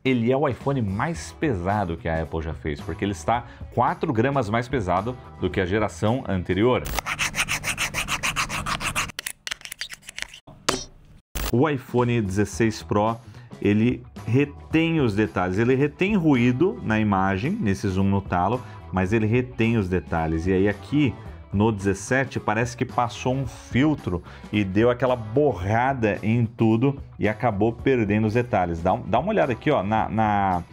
Ele é o iPhone mais pesado que a Apple já fez, porque ele está 4 gramas mais pesado do que a geração anterior. O iPhone 16 Pro, ele retém os detalhes, ele retém ruído na imagem, nesse zoom no talo, mas ele retém os detalhes. E aí aqui no 17 parece que passou um filtro e deu aquela borrada em tudo e acabou perdendo os detalhes. Dá uma olhada aqui, ó, na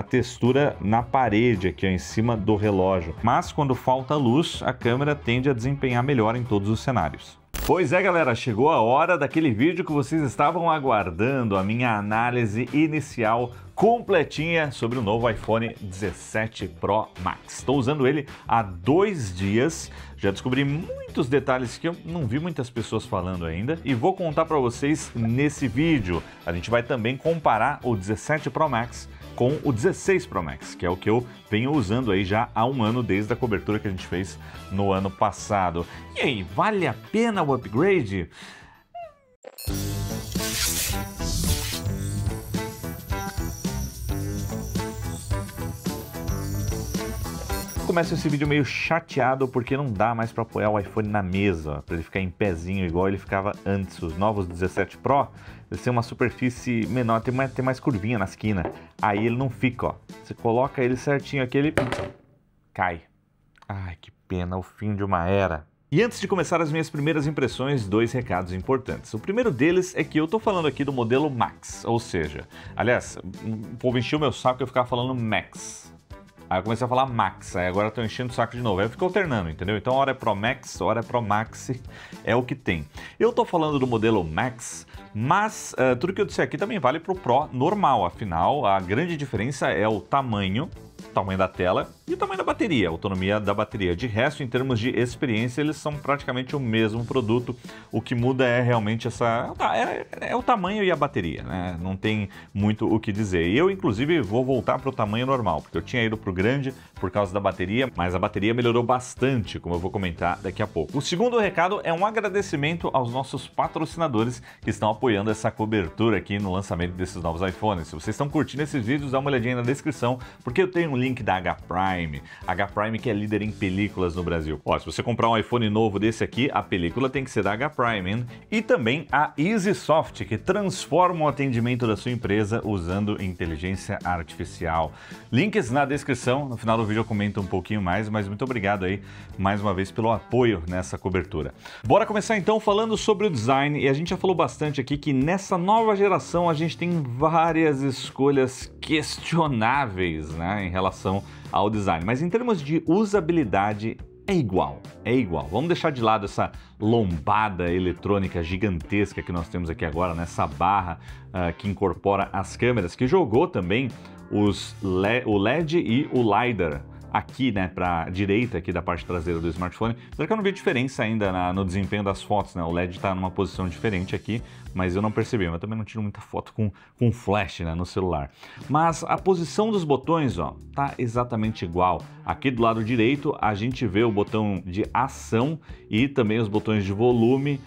textura na parede aqui, ó, em cima do relógio. Mas quando falta luz, a câmera tende a desempenhar melhor em todos os cenários. Pois é, galera, chegou a hora daquele vídeo que vocês estavam aguardando, a minha análise inicial completinha sobre o novo iPhone 17 Pro Max. Estou usando ele há 2 dias, já descobri muitos detalhes que eu não vi muitas pessoas falando ainda e vou contar para vocês nesse vídeo. A gente vai também comparar o 17 Pro Max com o 16 Pro Max, que é o que eu venho usando aí já há um ano, desde a cobertura que a gente fez no ano passado. E aí, vale a pena o upgrade? Começo esse vídeo meio chateado porque não dá mais para apoiar o iPhone na mesa, para ele ficar em pezinho igual ele ficava antes. Os novos 17 Pro, eles têm uma superfície menor, tem mais curvinha na esquina. Aí ele não fica, ó. Você coloca ele certinho aqui, ele cai. Ai, que pena, o fim de uma era. E antes de começar as minhas primeiras impressões, 2 recados importantes. O primeiro deles é que eu tô falando aqui do modelo Max, ou seja, aliás, o povo encheu o meu saco e eu ficava falando Max. Aí eu comecei a falar Max, aí agora eu tô enchendo o saco de novo. Aí eu fico alternando, entendeu? Então hora é Pro Max, hora é Pro Max, é o que tem. Eu tô falando do modelo Max, mas tudo que eu disse aqui também vale pro Pro normal. Afinal, a grande diferença é o tamanho da tela e o tamanho da bateria, a autonomia da bateria. De resto, em termos de experiência, eles são praticamente o mesmo produto. O que muda é realmente o tamanho e a bateria, né? Não tem muito o que dizer. E eu, inclusive, vou voltar para o tamanho normal, porque eu tinha ido para o grande por causa da bateria, mas a bateria melhorou bastante, como eu vou comentar daqui a pouco. O segundo recado é um agradecimento aos nossos patrocinadores que estão apoiando essa cobertura aqui no lançamento desses novos iPhones. Se vocês estão curtindo esses vídeos, dá uma olhadinha na descrição, porque eu tenho um link da H-Prime que é líder em películas no Brasil. Ó, se você comprar um iPhone novo desse aqui, a película tem que ser da H-Prime, hein? E também a EasySoft, que transforma o atendimento da sua empresa usando inteligência artificial. Links na descrição, no final do vídeo eu comento um pouquinho mais, mas muito obrigado aí mais uma vez pelo apoio nessa cobertura. Bora começar então falando sobre o design, e a gente já falou bastante aqui que nessa nova geração a gente tem várias escolhas questionáveis, né, em relação ao design, mas em termos de usabilidade é igual. Vamos deixar de lado essa lombada eletrônica gigantesca que nós temos aqui agora, nessa barra que incorpora as câmeras, que jogou também o LED e o LiDAR aqui, né, para direita aqui da parte traseira do smartphone. Só que eu não vi diferença ainda no desempenho das fotos, né? O LED está numa posição diferente aqui, mas eu não percebi. Eu também não tiro muita foto com flash, né, no celular. Mas a posição dos botões, ó, tá exatamente igual. Aqui do lado direito a gente vê o botão de ação e também os botões de volume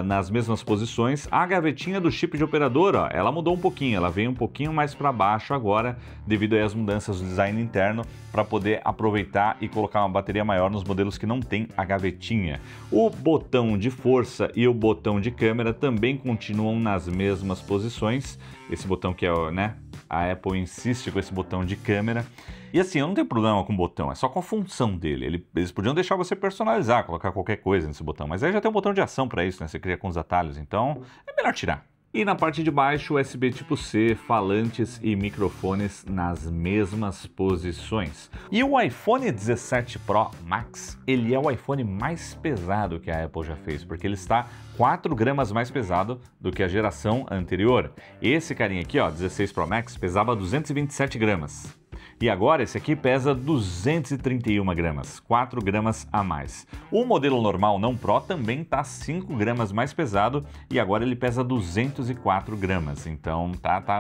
nas mesmas posições. A gavetinha do chip de operador, ó, ela mudou um pouquinho, ela veio um pouquinho mais para baixo agora, devido aí às mudanças do design interno, para poder aproveitar e colocar uma bateria maior nos modelos que não tem a gavetinha. O botão de força e o botão de câmera também continuam nas mesmas posições. Esse botão que é, né, a Apple insiste com esse botão de câmera. E assim, eu não tenho problema com o botão, é só com a função dele. Eles podiam deixar você personalizar, colocar qualquer coisa nesse botão, mas aí já tem um botão de ação para isso, né? Você cria com os atalhos, então é melhor tirar. E na parte de baixo, USB tipo C, falantes e microfones nas mesmas posições. E o iPhone 17 Pro Max, ele é o iPhone mais pesado que a Apple já fez, porque ele está 4 gramas mais pesado do que a geração anterior. Esse carinha aqui, ó, 16 Pro Max, pesava 227 gramas. E agora esse aqui pesa 231 gramas, 4 gramas a mais. O modelo normal não Pro também está 5 gramas mais pesado e agora ele pesa 204 gramas. Então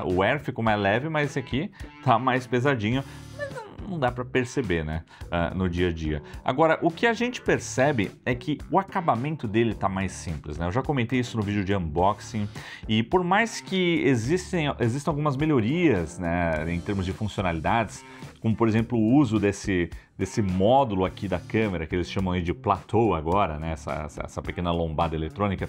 o Air ficou mais leve, mas esse aqui tá mais pesadinho. Mas não dá para perceber, né, no dia a dia. Agora, o que a gente percebe é que o acabamento dele tá mais simples, né? Eu já comentei isso no vídeo de unboxing e por mais que existam algumas melhorias, né, em termos de funcionalidades, como por exemplo o uso desse módulo aqui da câmera, que eles chamam aí de platô agora, né, essa pequena lombada eletrônica,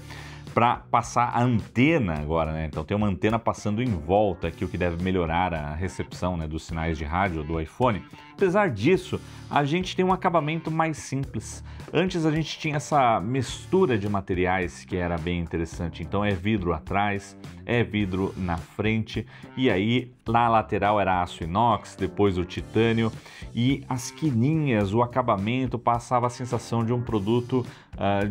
para passar a antena agora, né? Então tem uma antena passando em volta aqui, o que deve melhorar a recepção, né, dos sinais de rádio do iPhone. Apesar disso, a gente tem um acabamento mais simples. Antes a gente tinha essa mistura de materiais que era bem interessante. Então é vidro atrás, é vidro na frente e aí na lateral era aço inox, depois o titânio e as quininhas, o acabamento passava a sensação de um produto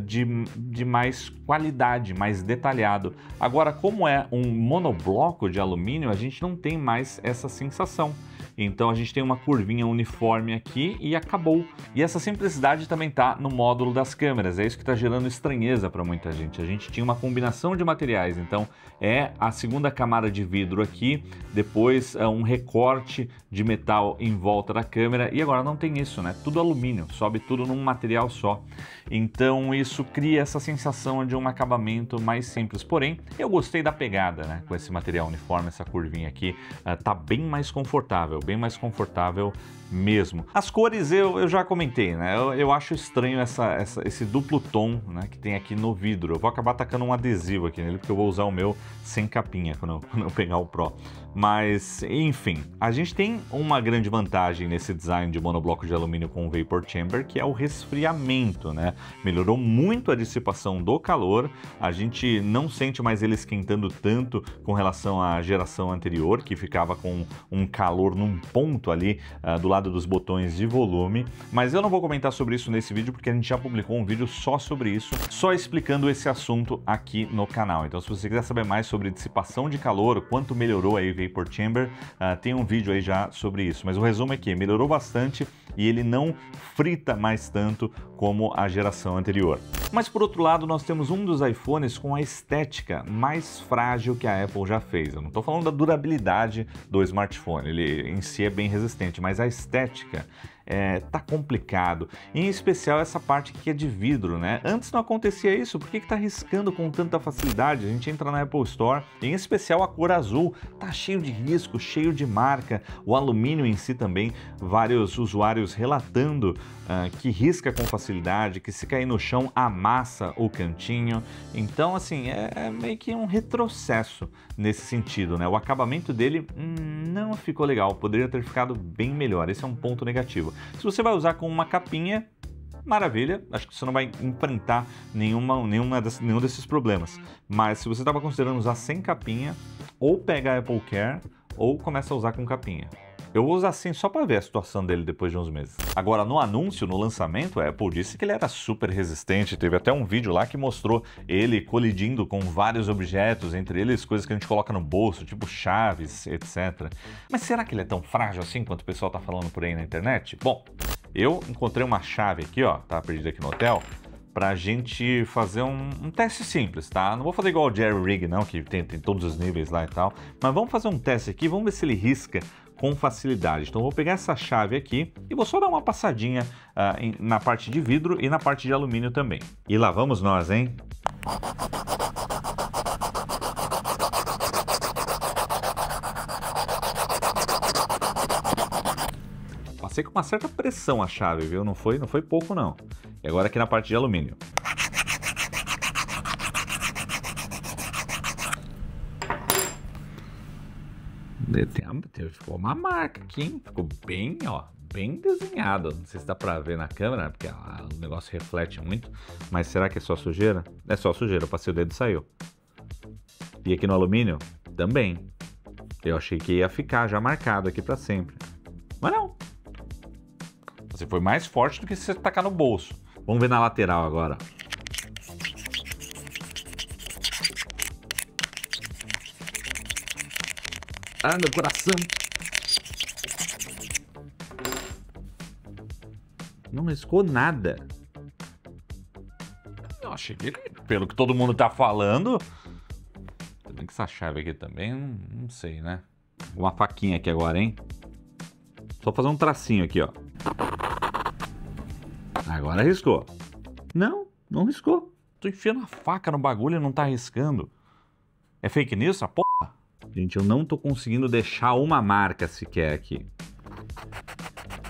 de mais qualidade, mais detalhado. Agora, como é um monobloco de alumínio, a gente não tem mais essa sensação. Então a gente tem uma curvinha uniforme aqui e acabou. E essa simplicidade também está no módulo das câmeras, é isso que está gerando estranheza para muita gente. A gente tinha uma combinação de materiais, então é a segunda camada de vidro aqui, depois um recorte de metal em volta da câmera e agora não tem isso, né? Tudo alumínio, sobe tudo num material só. Então isso cria essa sensação de um acabamento mais simples. Porém, eu gostei da pegada, né? Com esse material uniforme, essa curvinha aqui, tá bem mais confortável mesmo. As cores eu já comentei, né? Eu acho estranho esse duplo tom, né, que tem aqui no vidro. Eu vou acabar tacando um adesivo aqui nele, porque eu vou usar o meu sem capinha quando eu pegar o Pro. Mas, enfim, a gente tem uma grande vantagem nesse design de monobloco de alumínio com Vapor Chamber, que é o resfriamento, né? Melhorou muito a dissipação do calor, a gente não sente mais ele esquentando tanto com relação à geração anterior, que ficava com um calor num ponto ali do lado dos botões de volume, mas eu não vou comentar sobre isso nesse vídeo, porque a gente já publicou um vídeo só sobre isso, só explicando esse assunto aqui no canal. Então, se você quiser saber mais sobre dissipação de calor, quanto melhorou aí o Vapor Chamber, tem um vídeo aí já sobre isso, mas o resumo é que melhorou bastante e ele não frita mais tanto como a geração anterior. Mas por outro lado, nós temos um dos iPhones com a estética mais frágil que a Apple já fez. Eu não estou falando da durabilidade do smartphone, ele em si é bem resistente, mas a estética tá complicado, em especial essa parte que é de vidro, né? Antes não acontecia isso, por que tá riscando com tanta facilidade? A gente entra na Apple Store, em especial a cor azul, tá cheio de risco, cheio de marca, o alumínio em si também, vários usuários relatando que risca com facilidade, que se cair no chão amassa o cantinho. Então, assim, é meio que um retrocesso nesse sentido, né? O acabamento dele não ficou legal, poderia ter ficado bem melhor, esse é um ponto negativo. Se você vai usar com uma capinha, maravilha, acho que você não vai enfrentar nenhum desses problemas. Mas se você estava considerando usar sem capinha, ou pega a Apple Care, ou começa a usar com capinha. Eu vou usar assim só para ver a situação dele depois de uns meses. Agora, no anúncio, no lançamento, a Apple disse que ele era super resistente. Teve até um vídeo lá que mostrou ele colidindo com vários objetos, entre eles coisas que a gente coloca no bolso, tipo chaves, etc. Mas será que ele é tão frágil assim quanto o pessoal tá falando por aí na internet? Bom, eu encontrei uma chave aqui, ó, tá perdida aqui no hotel, pra gente fazer um teste simples, tá? Não vou fazer igual o Jerry Rig, não, que tem todos os níveis lá e tal, mas vamos fazer um teste aqui, vamos ver se ele risca com facilidade. Então eu vou pegar essa chave aqui e vou só dar uma passadinha na parte de vidro e na parte de alumínio também. E lá vamos nós, hein? Passei com uma certa pressão a chave, viu? Não foi pouco, não. E agora aqui na parte de alumínio. Ficou uma marca aqui, hein? Ficou bem, ó, bem desenhado. Não sei se dá pra ver na câmera, porque o negócio reflete muito. Mas será que é só sujeira? É só sujeira, eu passei o dedo e saiu. E aqui no alumínio, também. Eu achei que ia ficar já marcado aqui pra sempre. Mas não. Você foi mais forte do que se você tacar no bolso. Vamos ver na lateral agora. Ah, meu coração. Não riscou nada. Eu achei que, pelo que todo mundo tá falando... Tem que essa chave aqui também, não sei, né? Uma faquinha aqui agora, hein? Só fazer um tracinho aqui, ó. Agora riscou. Não riscou. Tô enfiando a faca no bagulho e não tá riscando. É fake news essa porra? Gente, eu não tô conseguindo deixar uma marca sequer aqui.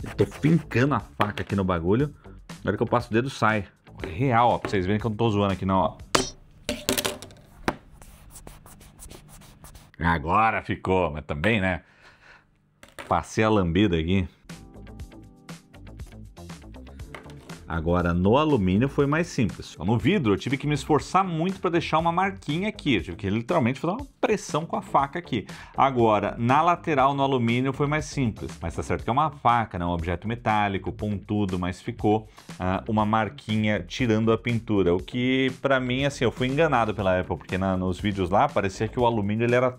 Eu tô fincando a faca aqui no bagulho. Na hora que eu passo o dedo, sai. É real, ó, pra vocês verem que eu não tô zoando aqui não, ó. Agora ficou, mas também, né? Passei a lambida aqui. Agora, no alumínio foi mais simples. No vidro, eu tive que me esforçar muito para deixar uma marquinha aqui. Eu tive que literalmente fazer uma pressão com a faca aqui. Agora, na lateral, no alumínio, foi mais simples. Mas tá certo que é uma faca, né? Um objeto metálico, pontudo, mas ficou uma marquinha tirando a pintura. O que, para mim, assim, eu fui enganado pela Apple, porque nos vídeos lá parecia que o alumínio ele era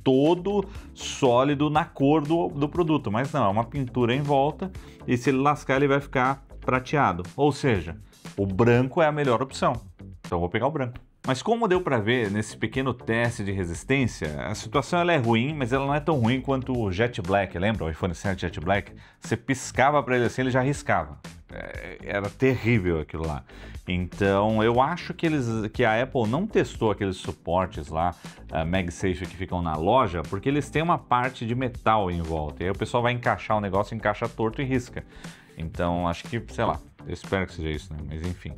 todo sólido na cor do produto. Mas não, é uma pintura em volta e se ele lascar, ele vai ficar prateado, ou seja, o branco é a melhor opção, então eu vou pegar o branco. Mas como deu para ver nesse pequeno teste de resistência, a situação ela é ruim, mas ela não é tão ruim quanto o Jet Black, lembra o iPhone 7 Jet Black? Você piscava para ele assim, ele já riscava. Era terrível aquilo lá. Então eu acho que a Apple não testou aqueles suportes lá, MagSafe, que ficam na loja, porque eles têm uma parte de metal em volta, e aí o pessoal vai encaixar o negócio, encaixa torto e risca. Então, acho que, sei lá, eu espero que seja isso, né? Mas enfim.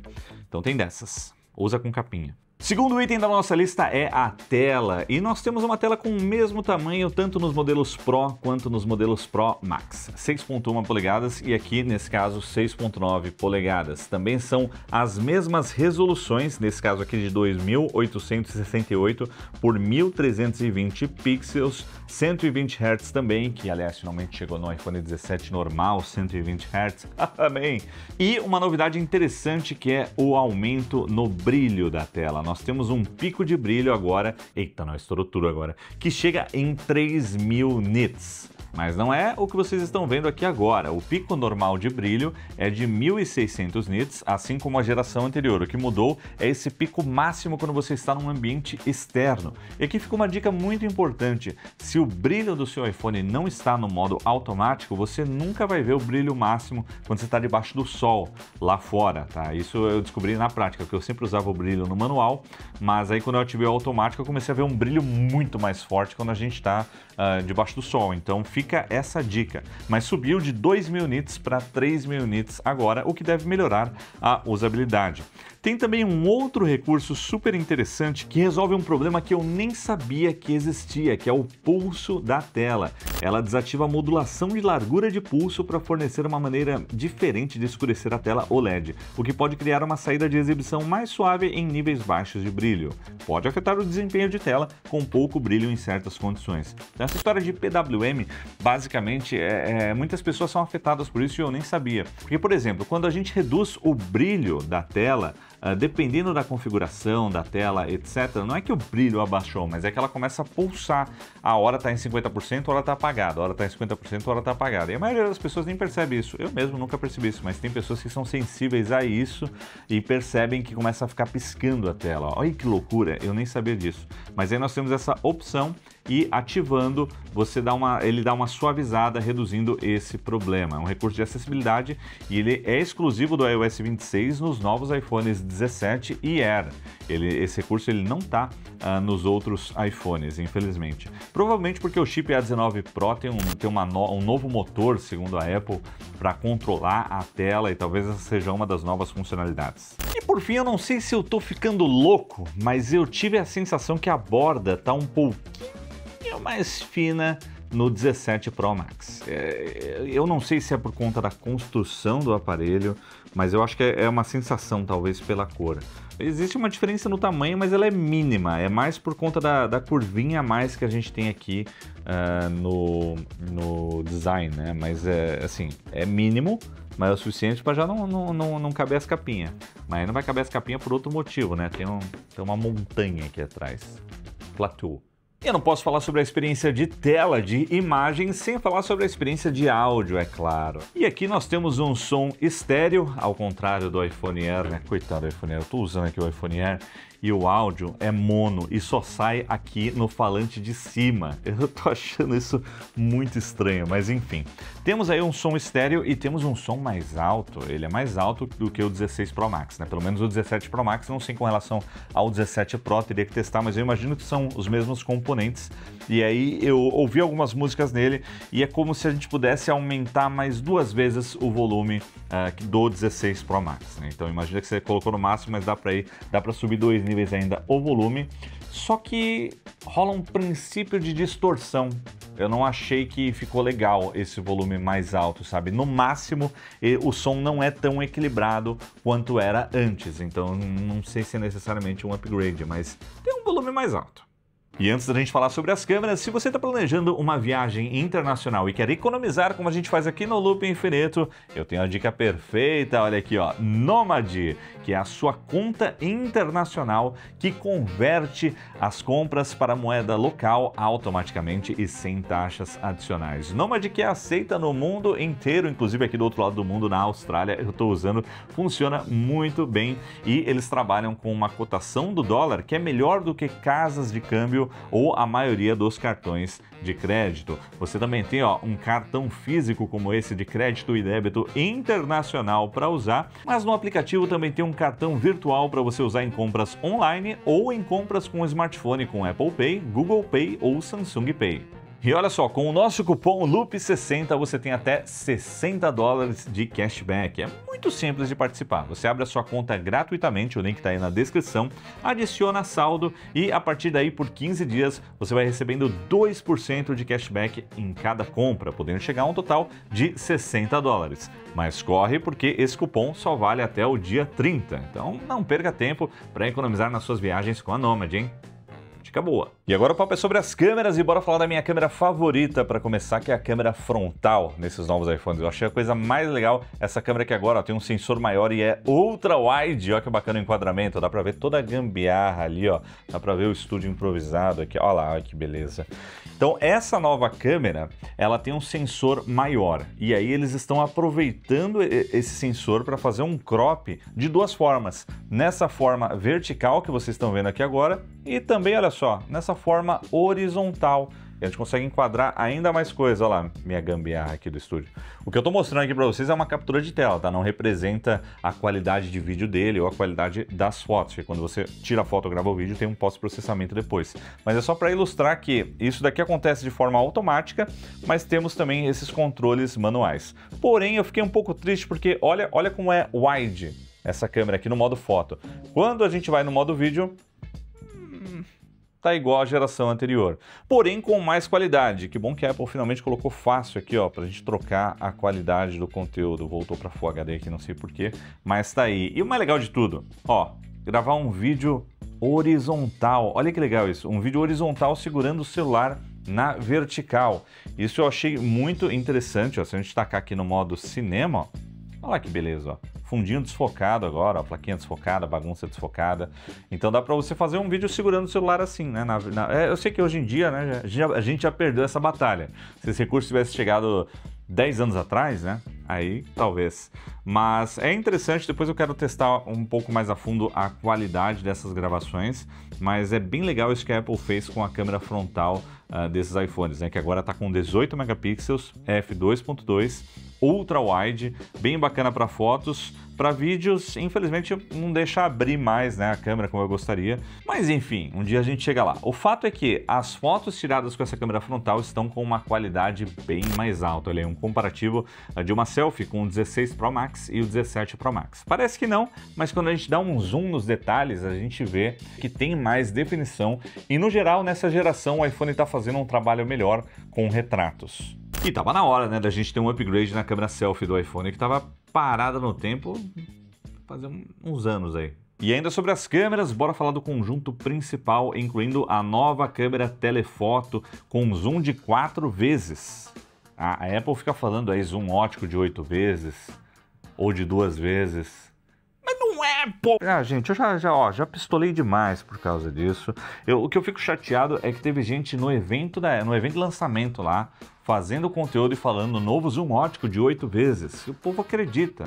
Então tem dessas. Usa com capinha. Segundo item da nossa lista é a tela, e nós temos uma tela com o mesmo tamanho tanto nos modelos Pro quanto nos modelos Pro Max, 6.1 polegadas e aqui nesse caso 6.9 polegadas. Também são as mesmas resoluções, nesse caso aqui de 2868 por 1320 pixels, 120 Hz também, que aliás finalmente chegou no iPhone 17 normal, 120 Hz, amém! E uma novidade interessante que é o aumento no brilho da tela. Nós temos um pico de brilho agora, eita, não, estourou tudo agora, que chega em 3000 nits. Mas não é o que vocês estão vendo aqui agora. O pico normal de brilho é de 1600 nits, assim como a geração anterior. O que mudou é esse pico máximo quando você está num ambiente externo. E aqui fica uma dica muito importante. Se o brilho do seu iPhone não está no modo automático, você nunca vai ver o brilho máximo quando você está debaixo do sol, lá fora, tá? Isso eu descobri na prática, porque eu sempre usava o brilho no manual, mas aí quando eu ativei o automático eu comecei a ver um brilho muito mais forte quando a gente está debaixo do sol. Então fica essa dica. Mas subiu de 2000 nits para 3000 nits agora, o que deve melhorar a usabilidade. Tem também um outro recurso super interessante que resolve um problema que eu nem sabia que existia, que é o pulso da tela. Ela desativa a modulação de largura de pulso para fornecer uma maneira diferente de escurecer a tela OLED, o que pode criar uma saída de exibição mais suave em níveis baixos de brilho. Pode afetar o desempenho de tela com pouco brilho em certas condições. Então, essa história de PWM, basicamente, muitas pessoas são afetadas por isso e eu nem sabia. Porque, por exemplo, quando a gente reduz o brilho da tela, dependendo da configuração da tela, etc., não é que o brilho abaixou, mas é que ela começa a pulsar. A hora está em 50%, a hora está apagada, a hora está em 50%, a hora está apagada. E a maioria das pessoas nem percebe isso. Eu mesmo nunca percebi isso, mas tem pessoas que são sensíveis a isso e percebem que começa a ficar piscando a tela. Olha que loucura, eu nem sabia disso. Mas aí nós temos essa opção e ativando, ele dá uma suavizada, reduzindo esse problema. É um recurso de acessibilidade e ele é exclusivo do iOS 26 nos novos iPhones 17 e Air. Esse recurso ele não está nos outros iPhones, infelizmente. Provavelmente porque o chip A19 Pro tem um novo motor, segundo a Apple, para controlar a tela e talvez essa seja uma das novas funcionalidades. E por fim, eu não sei se eu estou ficando louco, mas eu tive a sensação que a borda está um pouquinho mais fina no 17 Pro Max. Eu não sei se é por conta da construção do aparelho, mas eu acho que é uma sensação, talvez pela cor. Existe uma diferença no tamanho, mas ela é mínima. É mais por conta da curvinha a mais que a gente tem aqui no design, né? Mas assim, é mínimo, mas é o suficiente para já não caber as capinhas. Mas aí não vai caber as capinhas por outro motivo, né? Tem uma montanha aqui atrás. Plateau. Eu não posso falar sobre a experiência de tela, de imagem, sem falar sobre a experiência de áudio, é claro. E aqui nós temos um som estéreo, ao contrário do iPhone Air, né? Coitado do iPhone Air, eu tô usando aqui o iPhone Air e o áudio é mono e só sai aqui no falante de cima. Eu tô achando isso muito estranho, mas enfim. Temos aí um som estéreo e temos um som mais alto. Ele é mais alto do que o 16 Pro Max, né? Pelo menos o 17 Pro Max, não sei com relação ao 17 Pro, teria que testar, mas eu imagino que são os mesmos componentes. E aí eu ouvi algumas músicas nele e é como se a gente pudesse aumentar mais 2 vezes o volume do 16 Pro Max, né? Então imagina que você colocou no máximo, mas dá para subir 2 níveis ainda o volume. Só que rola um princípio de distorção. Eu não achei que ficou legal esse volume mais alto, sabe? No máximo, o som não é tão equilibrado quanto era antes. Então, não sei se é necessariamente um upgrade, mas tem um volume mais alto. E antes da gente falar sobre as câmeras, se você está planejando uma viagem internacional e quer economizar como a gente faz aqui no Loop Infinito, eu tenho a dica perfeita, olha aqui ó, Nomad, que é a sua conta internacional que converte as compras para moeda local automaticamente e sem taxas adicionais. Nomad que é aceita no mundo inteiro, inclusive aqui do outro lado do mundo, na Austrália, eu estou usando, funciona muito bem e eles trabalham com uma cotação do dólar que é melhor do que casas de câmbio ou a maioria dos cartões de crédito. Você também tem um cartão físico como esse de crédito e débito internacional para usar, mas no aplicativo também tem um cartão virtual para você usar em compras online ou em compras com smartphone com Apple Pay, Google Pay ou Samsung Pay. E olha só, com o nosso cupom LOOP60 você tem até $60 de cashback. É muito simples de participar. Você abre a sua conta gratuitamente, o link está aí na descrição, adiciona saldo e a partir daí por 15 dias você vai recebendo 2% de cashback em cada compra, podendo chegar a um total de $60. Mas corre porque esse cupom só vale até o dia 30. Então não perca tempo para economizar nas suas viagens com a Nomad, hein? Dica boa. E agora o papo é sobre as câmeras e bora falar da minha câmera favorita para começar, que é a câmera frontal nesses novos iPhones. Eu achei a coisa mais legal essa câmera aqui agora, ó, tem um sensor maior e é ultra wide, olha que bacana o enquadramento, dá para ver toda a gambiarra ali, ó, dá para ver o estúdio improvisado aqui, olha lá, olha que beleza. Então essa nova câmera, ela tem um sensor maior e aí eles estão aproveitando esse sensor para fazer um crop de 2 formas. Nessa forma vertical que vocês estão vendo aqui agora e também, olha só, nessa forma horizontal. E a gente consegue enquadrar ainda mais coisa. Olha lá, minha gambiarra aqui do estúdio. O que eu tô mostrando aqui para vocês é uma captura de tela, tá? Não representa a qualidade de vídeo dele ou a qualidade das fotos, porque quando você tira a foto ou grava o vídeo, tem um pós-processamento depois. Mas é só para ilustrar que isso daqui acontece de forma automática, mas temos também esses controles manuais. Porém, eu fiquei um pouco triste porque olha como é wide essa câmera aqui no modo foto. Quando a gente vai no modo vídeo, tá igual à geração anterior, porém com mais qualidade. Que bom que a Apple finalmente colocou fácil aqui, ó, pra gente trocar a qualidade do conteúdo. Voltou pra Full HD aqui, não sei porquê, mas tá aí. E o mais legal de tudo, ó, gravar um vídeo horizontal. Olha que legal isso, um vídeo horizontal segurando o celular na vertical. Isso eu achei muito interessante, ó. Se a gente tacar aqui no modo cinema, ó, olha lá que beleza, ó. Fundinho desfocado agora, ó, plaquinha desfocada, bagunça desfocada. Então dá pra você fazer um vídeo segurando o celular assim, né? Eu sei que hoje em dia, né, a gente já perdeu essa batalha. Se esse recurso tivesse chegado 10 anos atrás, né? Aí talvez. Mas é interessante, depois eu quero testar um pouco mais a fundo a qualidade dessas gravações. Mas é bem legal isso que a Apple fez com a câmera frontal desses iPhones, né? Que agora tá com 18 megapixels, f2.2, ultra wide, bem bacana para fotos. Para vídeos, infelizmente, não deixa abrir mais, né, a câmera como eu gostaria. Mas enfim, um dia a gente chega lá. O fato é que as fotos tiradas com essa câmera frontal estão com uma qualidade bem mais alta. Olha aí, um comparativo de uma selfie com o 16 Pro Max e o 17 Pro Max. Parece que não, mas quando a gente dá um zoom nos detalhes, a gente vê que tem mais definição. E no geral, nessa geração, o iPhone está fazendo um trabalho melhor com retratos. E tava na hora, né, da gente ter um upgrade na câmera selfie do iPhone, que tava parada no tempo faz uns anos aí. E ainda sobre as câmeras, bora falar do conjunto principal, incluindo a nova câmera telefoto com zoom de 4 vezes. A Apple fica falando aí zoom ótico de 8 vezes ou de 2 vezes. Mas não é, pô! Gente, eu já pistolei demais por causa disso. O que eu fico chateado é que teve gente no evento de lançamento lá, fazendo conteúdo e falando novo zoom ótico de 8 vezes. O povo acredita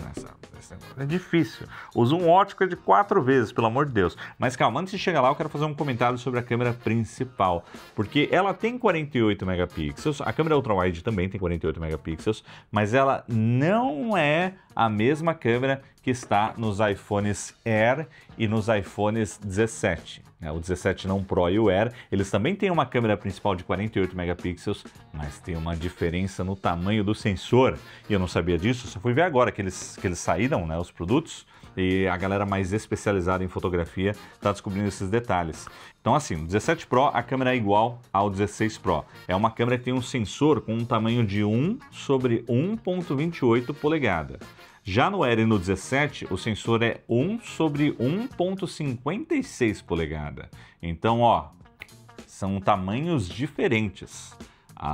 esse negócio é difícil. O zoom ótico é de 4 vezes, pelo amor de Deus. Mas calma, antes de chegar lá, eu quero fazer um comentário sobre a câmera principal, porque ela tem 48 megapixels, a câmera ultra-wide também tem 48 megapixels, mas ela não é a mesma câmera que está nos iPhones Air e nos iPhones 17. O 17 não Pro e o Air, eles também têm uma câmera principal de 48 megapixels, mas tem uma diferença no tamanho do sensor. E eu não sabia disso, só fui ver agora que eles saíram, né, os produtos, e a galera mais especializada em fotografia está descobrindo esses detalhes. Então assim, no 17 Pro a câmera é igual ao 16 Pro. É uma câmera que tem um sensor com um tamanho de 1 sobre 1.28 polegada. Já no Air e no 17, o sensor é 1 sobre 1.56 polegada. Então, ó, são tamanhos diferentes.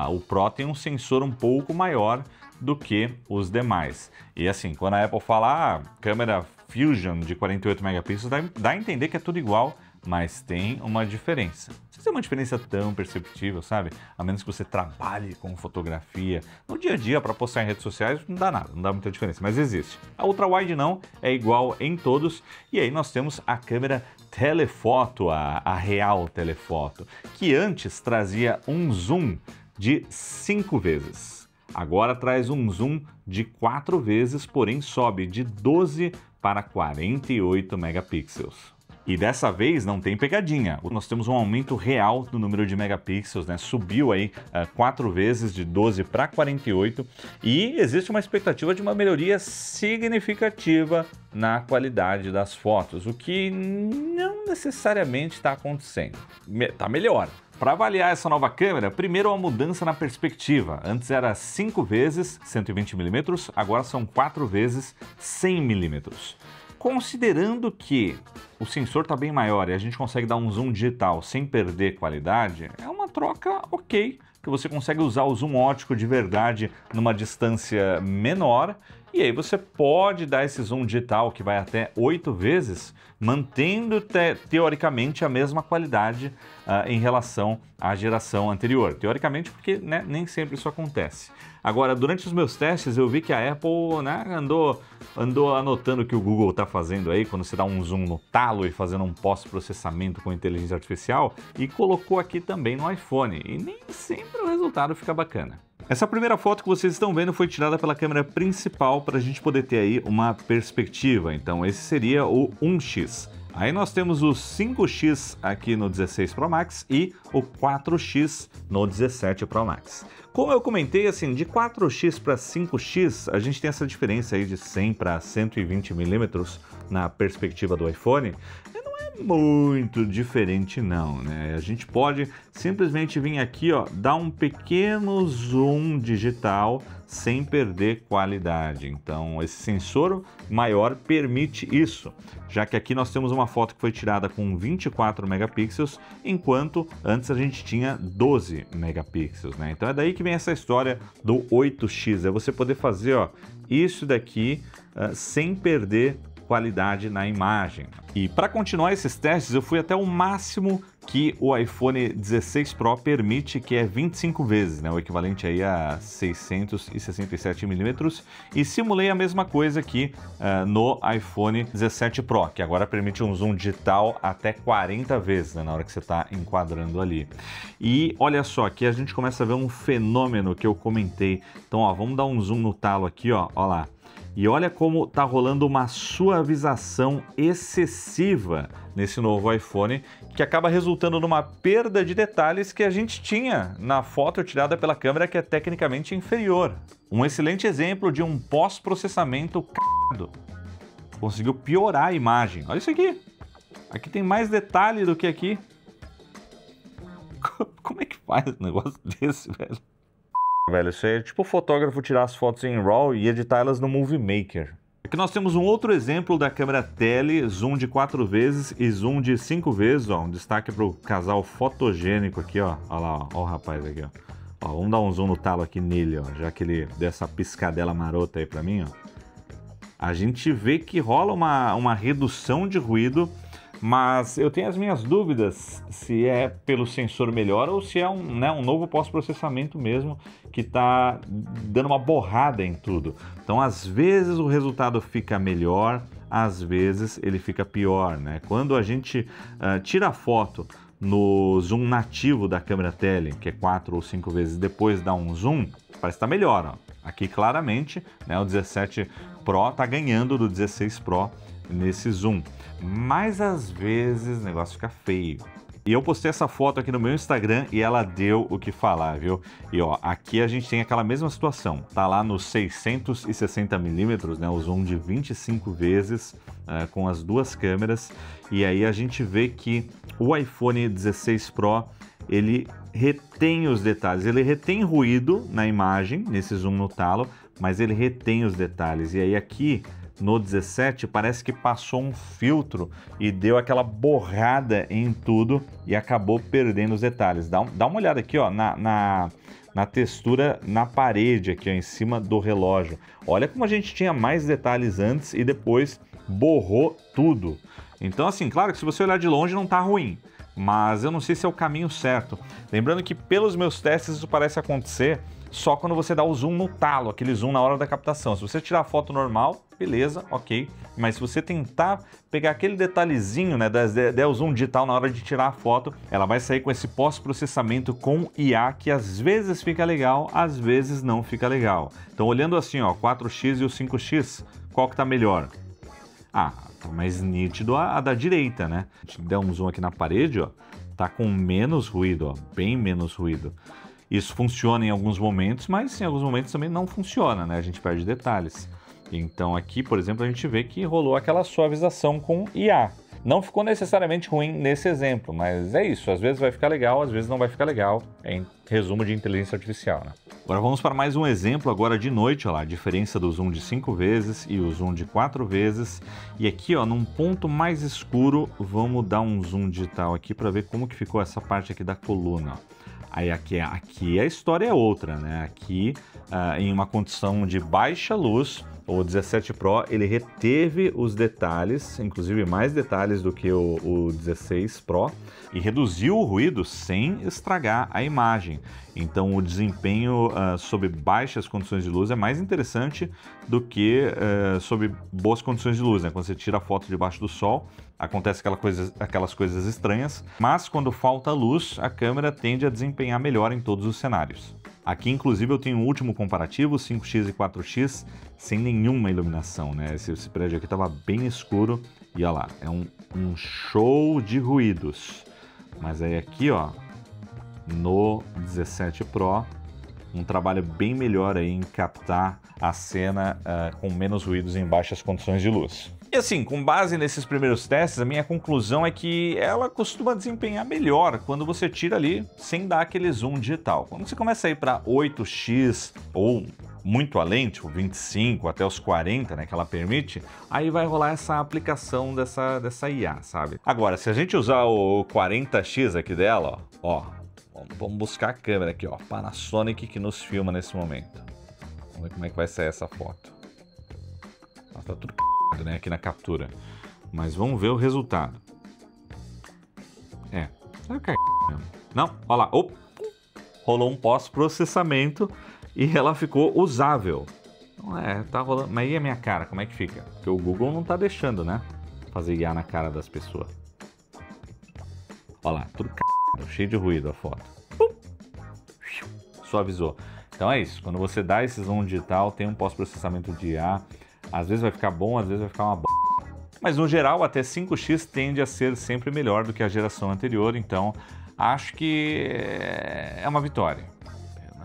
O Pro tem um sensor um pouco maior do que os demais. E assim, quando a Apple fala câmera Fusion de 48 megapixels, dá a entender que é tudo igual, mas tem uma diferença. Não sei se é uma diferença tão perceptível, sabe? A menos que você trabalhe com fotografia no dia a dia para postar em redes sociais, não dá nada, não dá muita diferença, mas existe. A ultra-wide não, é igual em todos. E aí nós temos a câmera telefoto, a real telefoto, que antes trazia um zoom de 5 vezes. Agora traz um zoom de 4 vezes, porém sobe de 12 para 48 megapixels. E dessa vez não tem pegadinha, nós temos um aumento real do número de megapixels, né? Subiu aí 4 vezes, de 12 para 48, e existe uma expectativa de uma melhoria significativa na qualidade das fotos, o que não necessariamente está acontecendo. Está melhor. Para avaliar essa nova câmera, primeiro uma mudança na perspectiva. Antes era 5 vezes 120mm, agora são 4 vezes 100mm. Considerando que o sensor está bem maior e a gente consegue dar um zoom digital sem perder qualidade, é uma troca ok, que você consegue usar o zoom ótico de verdade numa distância menor, e aí você pode dar esse zoom digital que vai até 8 vezes, mantendo teoricamente a mesma qualidade em relação à geração anterior. Teoricamente, porque né, nem sempre isso acontece. Agora, durante os meus testes, eu vi que a Apple né, andou anotando o que o Google está fazendo aí, quando você dá um zoom no talo e fazendo um pós-processamento com inteligência artificial, e colocou aqui também no iPhone, e nem sempre o resultado fica bacana. Essa primeira foto que vocês estão vendo foi tirada pela câmera principal para a gente poder ter aí uma perspectiva. Então esse seria o 1x. Aí nós temos o 5x aqui no 16 Pro Max e o 4x no 17 Pro Max. Como eu comentei, assim, de 4x para 5x, a gente tem essa diferença aí de 100 para 120 milímetros na perspectiva do iPhone. Muito diferente não, né? A gente pode simplesmente vir aqui, ó, dar um pequeno zoom digital sem perder qualidade. Então, esse sensor maior permite isso, já que aqui nós temos uma foto que foi tirada com 24 megapixels, enquanto antes a gente tinha 12 megapixels, né? Então é daí que vem essa história do 8x, é você poder fazer, ó, isso daqui sem perder qualidade na imagem. E para continuar esses testes, eu fui até o máximo que o iPhone 16 Pro permite, que é 25 vezes, né, o equivalente aí a 667mm, e simulei a mesma coisa aqui no iPhone 17 Pro, que agora permite um zoom digital até 40 vezes, né, na hora que você está enquadrando ali. E olha só, aqui a gente começa a ver um fenômeno que eu comentei. Então, ó, vamos dar um zoom no talo aqui, ó lá. E olha como tá rolando uma suavização excessiva nesse novo iPhone, que acaba resultando numa perda de detalhes que a gente tinha na foto tirada pela câmera, que é tecnicamente inferior. Um excelente exemplo de um pós-processamento c******. Conseguiu piorar a imagem. Olha isso aqui. Aqui tem mais detalhe do que aqui. Como é que faz um negócio desse, velho? Velho, isso é tipo o fotógrafo tirar as fotos em RAW e editá-las no Movie Maker. Aqui nós temos um outro exemplo da câmera tele, zoom de 4 vezes e zoom de 5 vezes, ó, um destaque para o casal fotogênico aqui, ó, olha lá, ó o rapaz aqui, ó. Ó, vamos dar um zoom no talo aqui nele, ó, já que ele deu essa piscadela marota aí para mim, ó. A gente vê que rola uma redução de ruído Mas eu tenho as minhas dúvidas se é pelo sensor melhor ou se é um novo pós-processamento mesmo que está dando uma borrada em tudo. Então, às vezes o resultado fica melhor, às vezes ele fica pior, né? Quando a gente tira a foto no zoom nativo da câmera tele, que é 4 ou 5 vezes depois dá um zoom, parece que está melhor, ó. Aqui claramente, né, o 17 Pro está ganhando do 16 Pro nesse zoom, mas às vezes o negócio fica feio. E eu postei essa foto aqui no meu Instagram e ela deu o que falar, viu? E ó, aqui a gente tem aquela mesma situação, tá lá nos 660mm, né, o zoom de 25 vezes com as duas câmeras, e aí a gente vê que o iPhone 16 Pro, ele retém os detalhes, ele retém ruído na imagem, nesse zoom no talo, mas ele retém os detalhes, e aí aqui no 17 parece que passou um filtro e deu aquela borrada em tudo e acabou perdendo os detalhes. Dá uma olhada aqui, ó, na textura na parede aqui, ó, em cima do relógio. Olha como a gente tinha mais detalhes antes e depois borrou tudo. Então assim, claro que se você olhar de longe não tá ruim, mas eu não sei se é o caminho certo. Lembrando que pelos meus testes isso parece acontecer só quando você dá o zoom no talo, aquele zoom na hora da captação. Se você tirar a foto normal, beleza, ok. Mas se você tentar pegar aquele detalhezinho, né, der o zoom digital na hora de tirar a foto, ela vai sair com esse pós-processamento com IA que às vezes fica legal, às vezes não fica legal. Então olhando assim, ó, 4x e o 5x, qual que tá melhor? Ah, tá mais nítido a da direita, né? A gente der um zoom aqui na parede, ó, tá com menos ruído, ó, bem menos ruído. Isso funciona em alguns momentos, mas em alguns momentos também não funciona, né? A gente perde detalhes. Então aqui, por exemplo, a gente vê que rolou aquela suavização com IA. Não ficou necessariamente ruim nesse exemplo, mas é isso. Às vezes vai ficar legal, às vezes não vai ficar legal. É em resumo de inteligência artificial, né? Agora vamos para mais um exemplo agora de noite, ó lá, a diferença do zoom de 5 vezes e o zoom de 4 vezes. E aqui, ó, num ponto mais escuro, vamos dar um zoom digital aqui para ver como que ficou essa parte aqui da coluna, ó. Aí aqui a história é outra, né? Aqui, em uma condição de baixa luz, o 17 Pro ele reteve os detalhes, inclusive mais detalhes do que o 16 Pro, e reduziu o ruído sem estragar a imagem. Então o desempenho sob baixas condições de luz é mais interessante do que sob boas condições de luz, né? Quando você tira a foto debaixo do sol, acontece aquelas coisas estranhas, mas quando falta luz, a câmera tende a desempenhar melhor em todos os cenários. Aqui, inclusive, eu tenho um último comparativo, 5x e 4x, sem nenhuma iluminação, né? Esse prédio aqui estava bem escuro e olha lá, é um show de ruídos. Mas aí aqui, ó, no 17 Pro, um trabalho bem melhor aí em captar a cena com menos ruídos em baixas condições de luz. E assim, com base nesses primeiros testes, a minha conclusão é que ela costuma desempenhar melhor quando você tira ali sem dar aquele zoom digital. Quando você começa a ir para 8x ou muito além, tipo 25 até os 40, né, que ela permite, aí vai rolar essa aplicação dessa IA, sabe? Agora, se a gente usar o 40x aqui dela, ó, vamos buscar a câmera aqui, ó, Panasonic que nos filma nesse momento. Vamos ver como é que vai sair essa foto. Nossa, tá tudo né, aqui na captura. Mas vamos ver o resultado. Sabe que é mesmo? Não, olha lá. Opa, rolou um pós-processamento e ela ficou usável. Então, tá rolando. Mas e a minha cara, como é que fica? Porque o Google não tá deixando, né? Fazer IA na cara das pessoas. Olha lá, tudo cheio de ruído a foto. Suavizou. Então é isso. Quando você dá esse zoom digital, tem um pós-processamento de IA. Às vezes vai ficar bom, às vezes vai ficar uma Mas no geral, até 5x tende a ser sempre melhor do que a geração anterior, então acho que é uma vitória.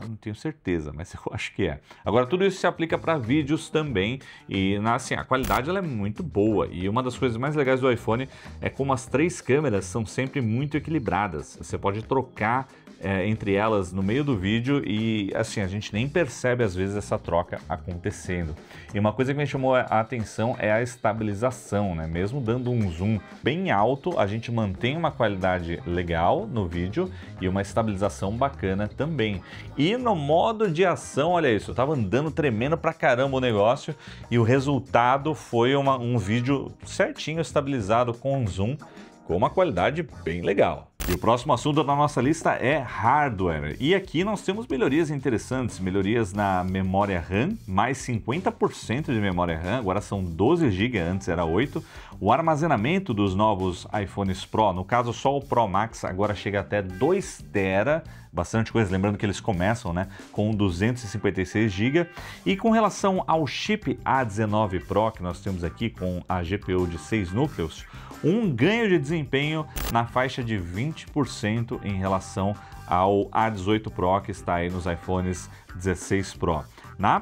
Eu não tenho certeza, mas eu acho que é. Agora, tudo isso se aplica para vídeos também e assim, a qualidade ela é muito boa. E uma das coisas mais legais do iPhone é como as três câmeras são sempre muito equilibradas. Você pode trocar entre elas no meio do vídeo e assim, a gente nem percebe às vezes essa troca acontecendo. E uma coisa que me chamou a atenção é a estabilização, né? Mesmo dando um zoom bem alto, a gente mantém uma qualidade legal no vídeo e uma estabilização bacana também. E no modo de ação, olha isso, eu tava andando tremendo pra caramba o negócio e o resultado foi um vídeo certinho estabilizado com zoom, com uma qualidade bem legal. E o próximo assunto da nossa lista é hardware. E aqui nós temos melhorias interessantes, melhorias na memória RAM, mais 50% de memória RAM, agora são 12 GB, antes era 8. O armazenamento dos novos iPhones Pro, no caso só o Pro Max, agora chega até 2 TB, bastante coisa, lembrando que eles começam, né, com 256 GB. E com relação ao chip A19 Pro que nós temos aqui com a GPU de 6 núcleos, um ganho de desempenho na faixa de 20% em relação ao A18 Pro que está aí nos iPhones 16 Pro. Na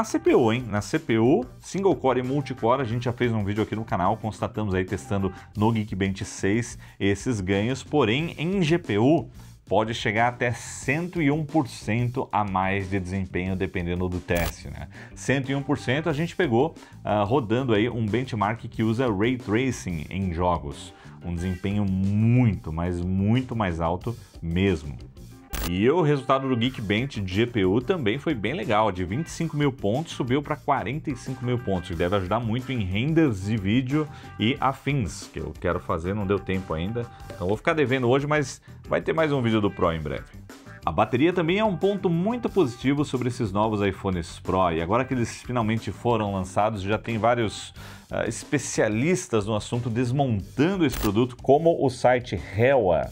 CPU, hein? Na CPU, single core e multicore, a gente já fez um vídeo aqui no canal, constatamos aí testando no Geekbench 6 esses ganhos, porém em GPU pode chegar até 101% a mais de desempenho dependendo do teste, né? 101% a gente pegou rodando aí um benchmark que usa Ray Tracing em jogos. Um desempenho muito, mas muito mais alto mesmo. E o resultado do Geekbench de GPU também foi bem legal, de 25 mil pontos subiu para 45 mil pontos, que deve ajudar muito em renders de vídeo e afins, que eu quero fazer, não deu tempo ainda, então vou ficar devendo hoje, mas vai ter mais um vídeo do Pro em breve. A bateria também é um ponto muito positivo sobre esses novos iPhones Pro, e agora que eles finalmente foram lançados, já tem vários especialistas no assunto desmontando esse produto, como o site Hewa.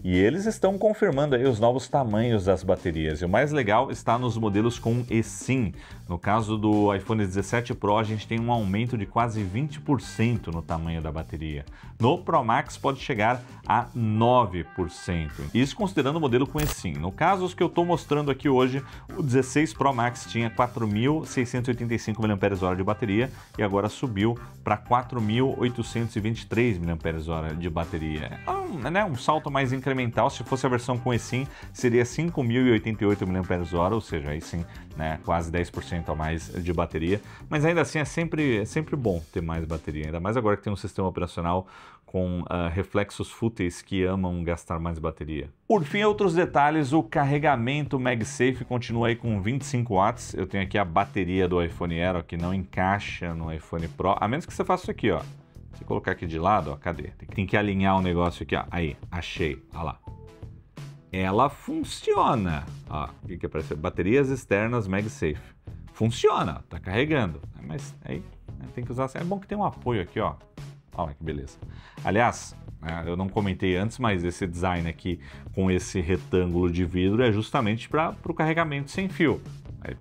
E eles estão confirmando aí os novos tamanhos das baterias. E o mais legal está nos modelos com eSIM. No caso do iPhone 17 Pro, a gente tem um aumento de quase 20% no tamanho da bateria. No Pro Max pode chegar a 9%. Isso considerando o modelo com eSIM. No caso, os que eu estou mostrando aqui hoje, o 16 Pro Max tinha 4.685 mAh de bateria e agora subiu para 4.823 mAh de bateria. É um salto mais incremental. Se fosse a versão com eSIM, seria 5.088 mAh, ou seja, aí sim, né, quase 10% a mais de bateria. Mas ainda assim é sempre bom ter mais bateria, ainda mais agora que tem um sistema operacional com reflexos fúteis que amam gastar mais bateria. Por fim, outros detalhes, o carregamento MagSafe continua aí com 25 watts. Eu tenho aqui a bateria do iPhone Aero que não encaixa no iPhone Pro, a menos que você faça isso aqui, ó. Se colocar aqui de lado, ó, cadê? Tem que alinhar o negócio aqui, ó. Aí, achei, ó lá. Ela funciona. Ó, o que aparece? Baterias externas MagSafe. Funciona, tá carregando. Mas aí tem que usar. É bom que tem um apoio aqui, ó. Olha que beleza. Aliás, eu não comentei antes, mas esse design aqui com esse retângulo de vidro é justamente para o carregamento sem fio.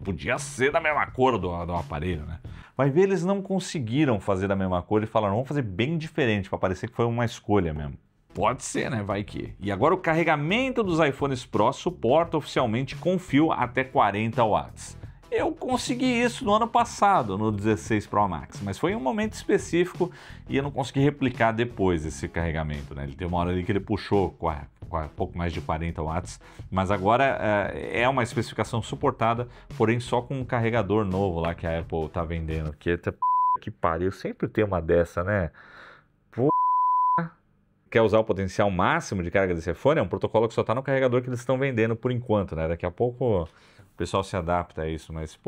Podia ser da mesma cor do aparelho, né? Vai ver, eles não conseguiram fazer da mesma cor e falaram, vamos fazer bem diferente, para parecer que foi uma escolha mesmo. Pode ser, né? Vai que. E agora o carregamento dos iPhones Pro suporta oficialmente com fio até 40 watts. Eu consegui isso no ano passado, no 16 Pro Max, mas foi em um momento específico e eu não consegui replicar depois esse carregamento, né? Ele tem uma hora ali que ele puxou pouco mais de 40 watts, mas agora é uma especificação suportada, porém só com um carregador novo lá que a Apple tá vendendo, que pariu, sempre tem uma dessa, né? Quer usar o potencial máximo de carga desse iPhone? É um protocolo que só tá no carregador que eles estão vendendo por enquanto, né? Daqui a pouco o pessoal se adapta a isso, mas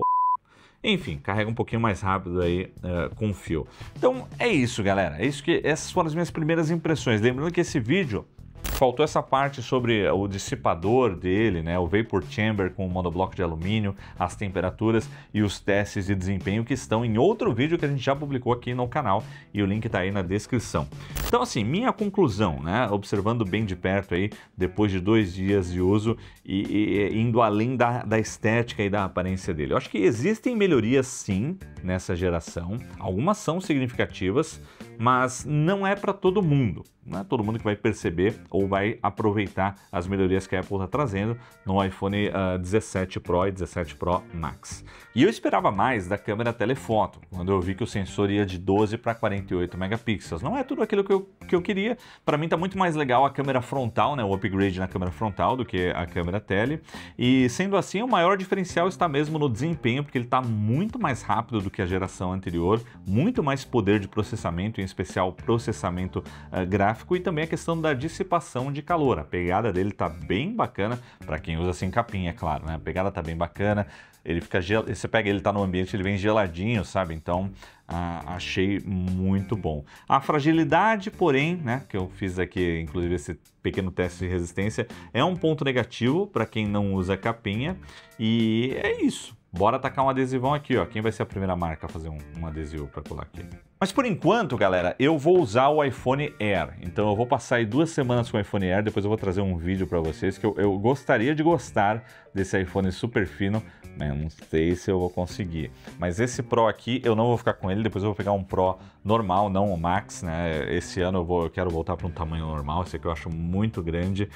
enfim, carrega um pouquinho mais rápido aí com fio. Então é isso, galera. Essas foram as minhas primeiras impressões. Lembrando que esse vídeo faltou essa parte sobre o dissipador dele, né, o Vapor Chamber com o monobloco de alumínio, as temperaturas e os testes de desempenho que estão em outro vídeo que a gente já publicou aqui no canal e o link está aí na descrição. Então assim, minha conclusão, né, observando bem de perto aí, depois de 2 dias de uso e indo além da estética e da aparência dele. Eu acho que existem melhorias sim nessa geração, algumas são significativas, mas não é para todo mundo. Não é todo mundo que vai perceber ou vai aproveitar as melhorias que a Apple está trazendo no iPhone 17 Pro e 17 Pro Max. E eu esperava mais da câmera telefoto, quando eu vi que o sensor ia de 12 para 48 megapixels. Não é tudo aquilo que eu queria. Para mim tá muito mais legal a câmera frontal, né, o upgrade na câmera frontal do que a câmera tele. E sendo assim, o maior diferencial está mesmo no desempenho, porque ele está muito mais rápido do que a geração anterior, muito mais poder de processamento, em especial processamento gráfico, e também a questão da dissipação de calor. A pegada dele tá bem bacana, para quem usa sem capinha, é claro, né? A pegada tá bem bacana. Ele fica você pega ele, tá no ambiente, ele vem geladinho, sabe? Então, achei muito bom. A fragilidade, porém, né, que eu fiz aqui, inclusive esse pequeno teste de resistência, é um ponto negativo para quem não usa capinha, e é isso. Bora tacar um adesivão aqui, ó. Quem vai ser a primeira marca a fazer um adesivo para colar aqui? Mas por enquanto, galera, eu vou usar o iPhone Air. Então eu vou passar aí 2 semanas com o iPhone Air, depois eu vou trazer um vídeo para vocês, que eu gostaria de gostar desse iPhone super fino, né? Não sei se eu vou conseguir. Mas esse Pro aqui, eu não vou ficar com ele, depois eu vou pegar um Pro normal, não o Max, né? Esse ano eu quero voltar para um tamanho normal, esse aqui eu acho muito grande.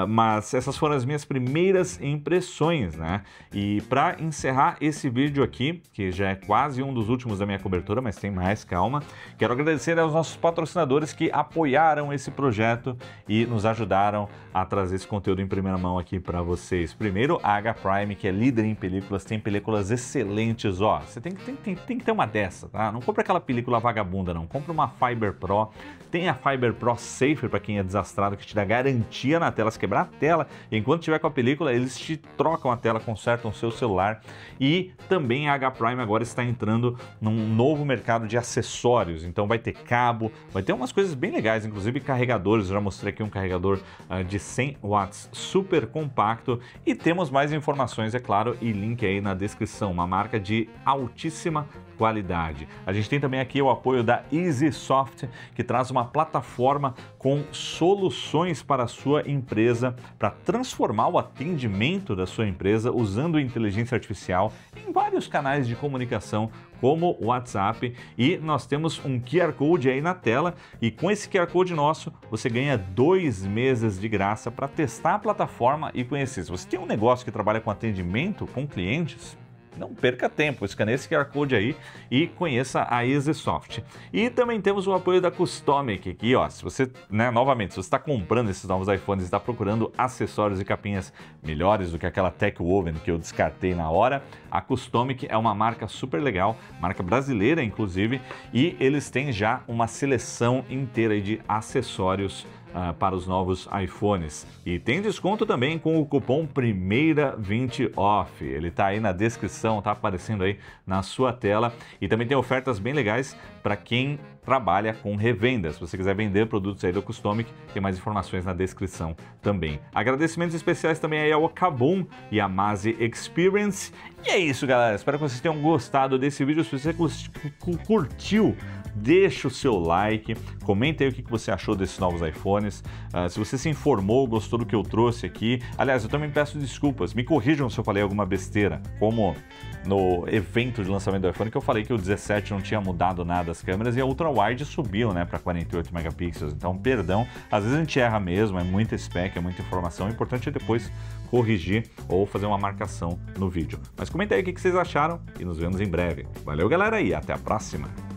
Mas essas foram as minhas primeiras impressões, né? E para encerrar esse vídeo aqui, que já é quase um dos últimos da minha cobertura, mas tem mais, calma. Quero agradecer aos nossos patrocinadores que apoiaram esse projeto e nos ajudaram a trazer esse conteúdo em primeira mão aqui para vocês. Primeiro, a H-Prime, que é líder em películas, tem películas excelentes, ó. Você tem que ter uma dessa, tá? Não compra aquela película vagabunda, não. Compra uma Fiber Pro. Tem a Fiber Pro Safer para quem é desastrado, que te dá garantia na tela. Se quebrar a tela, enquanto tiver com a película, eles te trocam a tela, consertam o seu celular. E também a H-Prime agora está entrando num novo mercado de acessórios. Então vai ter cabo, vai ter umas coisas bem legais, inclusive carregadores. Eu já mostrei aqui um carregador de 100 watts super compacto. E temos mais informações, é claro, e link aí na descrição. Uma marca de altíssima qualidade. A gente tem também aqui o apoio da EasySoft, que traz uma plataforma com soluções para a sua empresa, para transformar o atendimento da sua empresa usando inteligência artificial em vários canais de comunicação, como o WhatsApp, e nós temos um QR Code aí na tela, e com esse QR Code nosso, você ganha 2 meses de graça para testar a plataforma e conhecer. Se você tem um negócio que trabalha com atendimento com clientes, não perca tempo, escaneie esse QR Code aí e conheça a EasySoft. E também temos o apoio da Customic aqui, ó. Se você, né, novamente, se você está comprando esses novos iPhones e está procurando acessórios e capinhas melhores do que aquela Tech Woven que eu descartei na hora, a Customic é uma marca super legal, marca brasileira inclusive, e eles têm já uma seleção inteira aí de acessórios para os novos iPhones. E tem desconto também com o cupom Primeira20Off. Ele está aí na descrição, está aparecendo aí na sua tela. E também tem ofertas bem legais para quem trabalha com revendas. Se você quiser vender produtos aí do Customic, tem mais informações na descrição também. Agradecimentos especiais também aí ao Kabum e a Mazi Experience. E é isso, galera. Espero que vocês tenham gostado desse vídeo. Se você curtiu, deixa o seu like, comenta aí o que você achou desses novos iPhones, se você se informou, gostou do que eu trouxe aqui. Aliás, eu também peço desculpas, me corrijam se eu falei alguma besteira, como no evento de lançamento do iPhone, que eu falei que o 17 não tinha mudado nada as câmeras e a Ultra Wide subiu, né, para 48 megapixels. Então, perdão, às vezes a gente erra mesmo, é muita spec, é muita informação, o importante é depois corrigir ou fazer uma marcação no vídeo. Mas comenta aí o que vocês acharam e nos vemos em breve. Valeu, galera, e até a próxima!